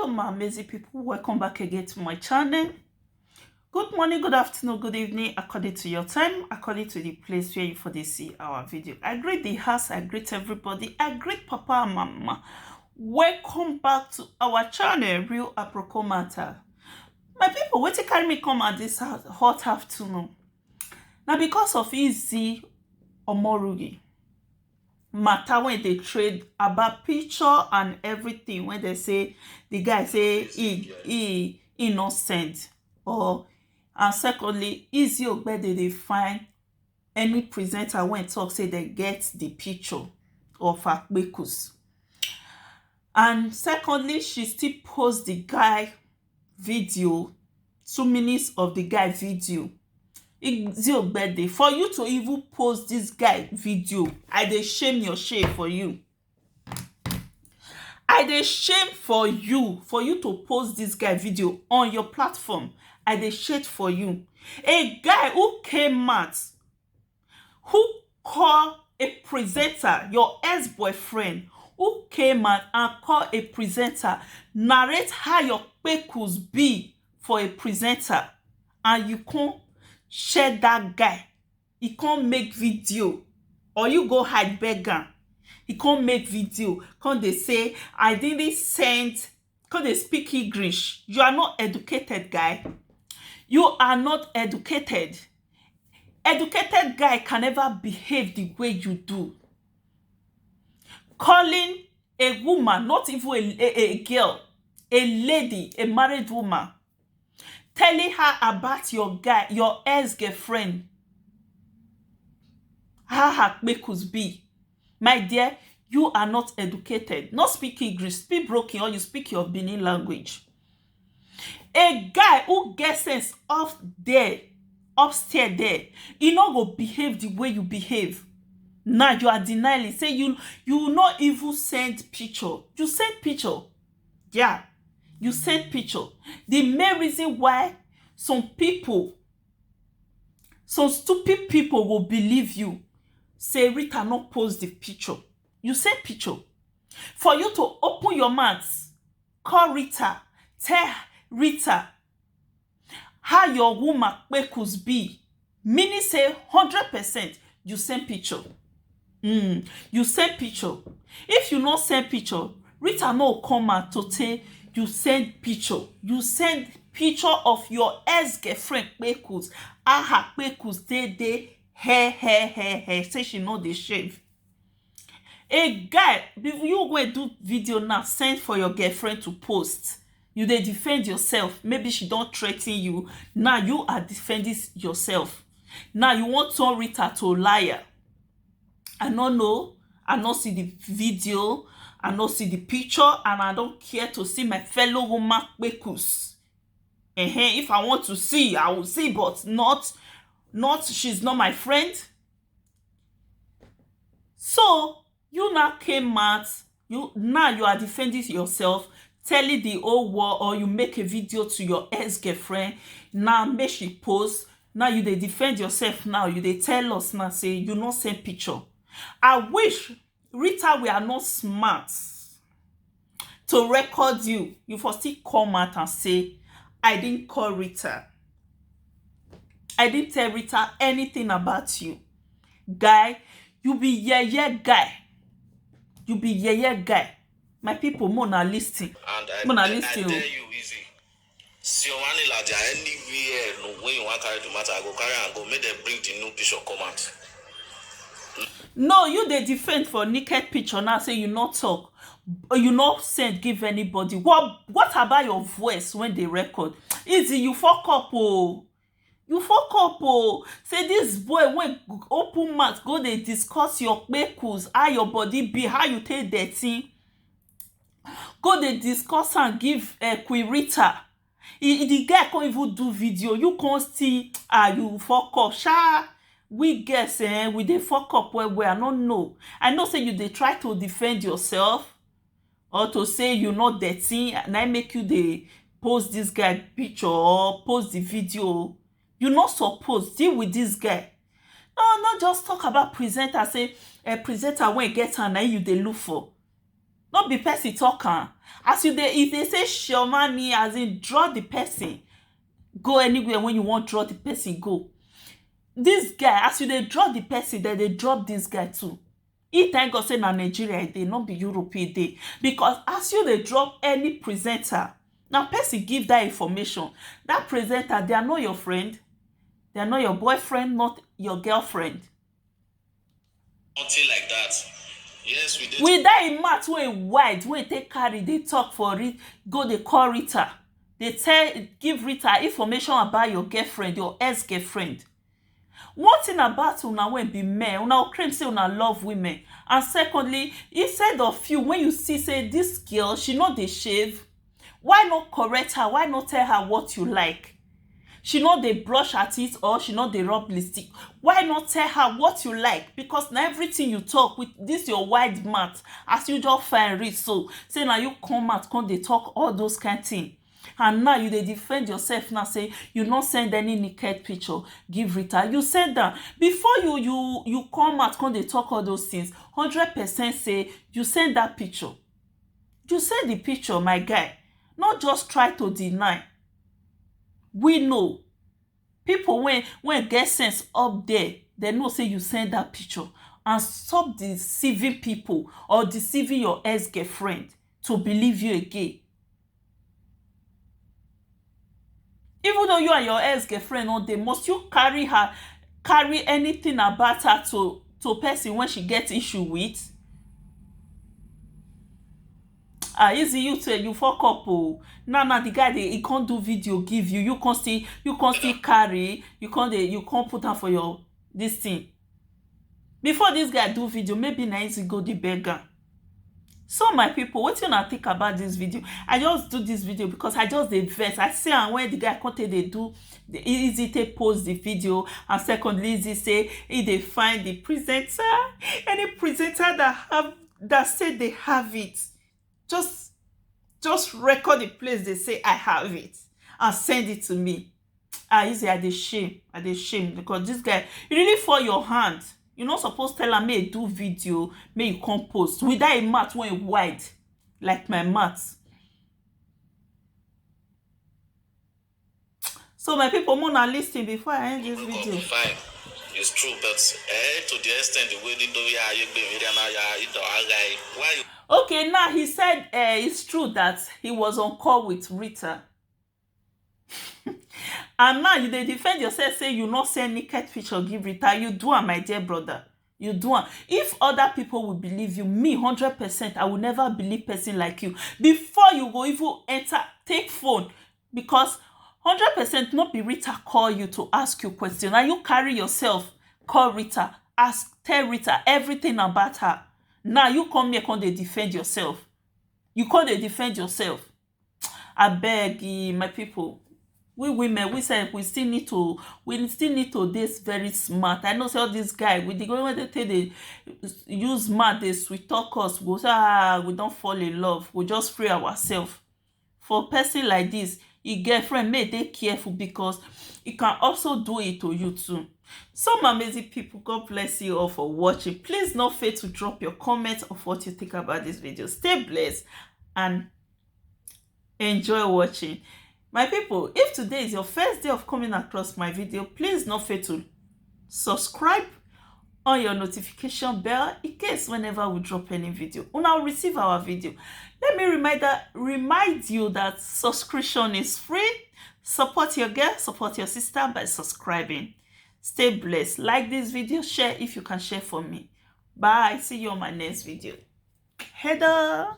Hello my amazing people, welcome back again to my channel. Good morning, good afternoon, good evening, according to your time, according to the place where you for they see our video. I greet the house, I greet everybody, I greet papa and mama. Welcome back to our channel, Real Aproko matter. My people, wait to carry me come at this hot afternoon. Now because of izzy omoruyi matter when they trade about picture and everything, when they say the guy say he innocent, or and secondly izzy ogbeide they find any presenter when talk say they get the picture of Aproko, and secondly she still post the guy video, 2 minutes of the guy video. Izzy ogbeide, for you to even post this guy video, I dey shame your shame for you. I dey shame for you to post this guy video on your platform. I dey shame for you. A guy who came out, who called a presenter, your ex-boyfriend, who came out and called a presenter, narrate how your Aprokos be for a presenter, and you can't share that guy. He can't make video, or you go hide beggar. He can't make video. Can't they say I didn't send? Can't they speak English? You are not educated, guy. You are not educated. Educated guy can never behave the way you do. Calling a woman, not even a girl, a lady, a married woman, telling her about your guy, your ex-girlfriend, how her Aprokos be. My dear, you are not educated. Not speak English, speak broken, or you speak your Benin language. A guy who gets sense up there, upstairs there, he not go behave the way you behave. Now you are denying. Say you not even send picture. You send picture. Yeah. You send picture. The main reason why some people, some stupid people will believe you, say Rita not post the picture. You send picture. For you to open your mouth, call Rita, tell Rita how your woman Aprokos be, meaning say 100% you send picture. You send picture. If you not send picture, Rita no come out to tell you send picture. You send picture of your ex-girlfriend Aprokos. How her Aprokos dey hair. Say she know the shave. A guy, you go do video now, send for your girlfriend to post. You dey defend yourself. Maybe she don't threaten you. Now you are defending yourself. Now you want to Rita to liar. I don't know. I don't see the video. I don't see the picture, and I don't care to see my fellow woman Aprokos. If I want to see, I will see, but not she's not my friend. So you now came out, you are defending yourself, telling the whole world, or you make a video to your ex-girlfriend. Now make she post. Now you dey defend yourself. Now you dey tell us now, say you not send picture. I wish Rita we are not smart to record you. You first still come out and say I didn't call Rita. I didn't tell Rita anything about you. Guy, you be yeye guy. You be yeye guy. My people, mona listen. And I tell you, easy. See your money like anywhere when you want to carry the matter, I go carry and go make them bring the new picture come out. No, you dey defend for naked picture now. Say you not talk, or you not send give anybody. What about your voice when they record? Easy, you fuck up, oh. You fuck up, oh. Say this boy when open mouth go they discuss your Aprokos, how your body be, how you take dirty. Go they discuss and give Queen Rita. The guy can't even do video. You can't see you fuck up. Sha. We guess we dey fuck up where I don't know. I know say you dey try to defend yourself, or to say you not dirty, and I make you dey post this guy picture or post the video. You not supposed deal with this guy. No, not just talk about presenter. Say a presenter when get her now you dey look for. Not be person talker. As you dey, if they say show money, as in draw the person, go anywhere when you want draw the person, go. This guy, as you dey draw the person, then they drop this guy too. He thank God say na Nigeria dey, not be Europe dey. Because as you dey drop any presenter, now person give that information. That presenter, they are not your friend, they are not your boyfriend, not your girlfriend. Something like that. Yes, we did. With that mat wey wide, wey take carry, they talk for it, go they call Rita. They give Rita information about your girlfriend, your ex-girlfriend. One thing about una wey be men, una claim say una love women. And secondly, instead of you, when you see say this girl, she no dey shave, why not correct her? Why not tell her what you like? She no dey brush her teeth or she no dey rub lipstick. Why not tell her what you like? Because now everything you talk with this your wide mouth, as you just find read so, say now you come out, come dey talk all those kind of things. And now you dey defend yourself now, say you not send any naked picture give Rita. You said that before you come out, come dey talk all those things. 100% say you send that picture. You send the picture, my guy. Not just try to deny. We know people when get sense up there, they know say you send that picture, and stop deceiving people or deceiving your ex-girlfriend to believe you again. Even though you and your ex-girlfriend on dey, must you carry anything about her to person when she gets issue with? Izzy, you tell you fuck up. Oh, now the guy he can't do video give you. You can't still carry. You can't put her for your this thing. Before this guy do video, maybe na Izzy go the beggar. So my people, what you not think about this video? I just do this video because I just dey vex. I see and when the guy come they do the Izzy take post the video, and secondly Izzy say he dey find the presenter, any presenter that say they have it. Just record the place they say I have it and send it to me. Izzy, I dey shame because this guy, you really fall your hand. You're not supposed to tell her may do video, may you come post without a mat when wide like my mat. So my people, wanna listen before I end this video. Fine, it's true, but to the extent the way why? Okay, now he said it's true that he was on call with Rita. And now you dey defend yourself, say you not send naked picture give Rita. You do am, my dear brother. You do am. If other people will believe you, me 100%, I will never believe person like you. Before you go even enter, take phone, because 100% not be Rita call you to ask you question. Now you carry yourself, call Rita, tell Rita everything about her. Now you come here, come dey defend yourself. You come dey defend yourself. I beg my people. We women, we say we still need to this very smart. I know say all this guy with the way they take they use smart, they sweet talk us, go say we don't fall in love, we just free ourselves. For a person like this, your girlfriend may they careful because it can also do it to you too. So my amazing people, God bless you all for watching. Please don't fail to drop your comments of what you think about this video. Stay blessed and enjoy watching. My people, if today is your first day of coming across my video, please don't fail to subscribe on your notification bell in case whenever we drop any video, you will receive our video. Let me remind you that subscription is free. Support your girl, support your sister by subscribing. Stay blessed. Like this video, share if you can share for me. Bye. See you on my next video. Header.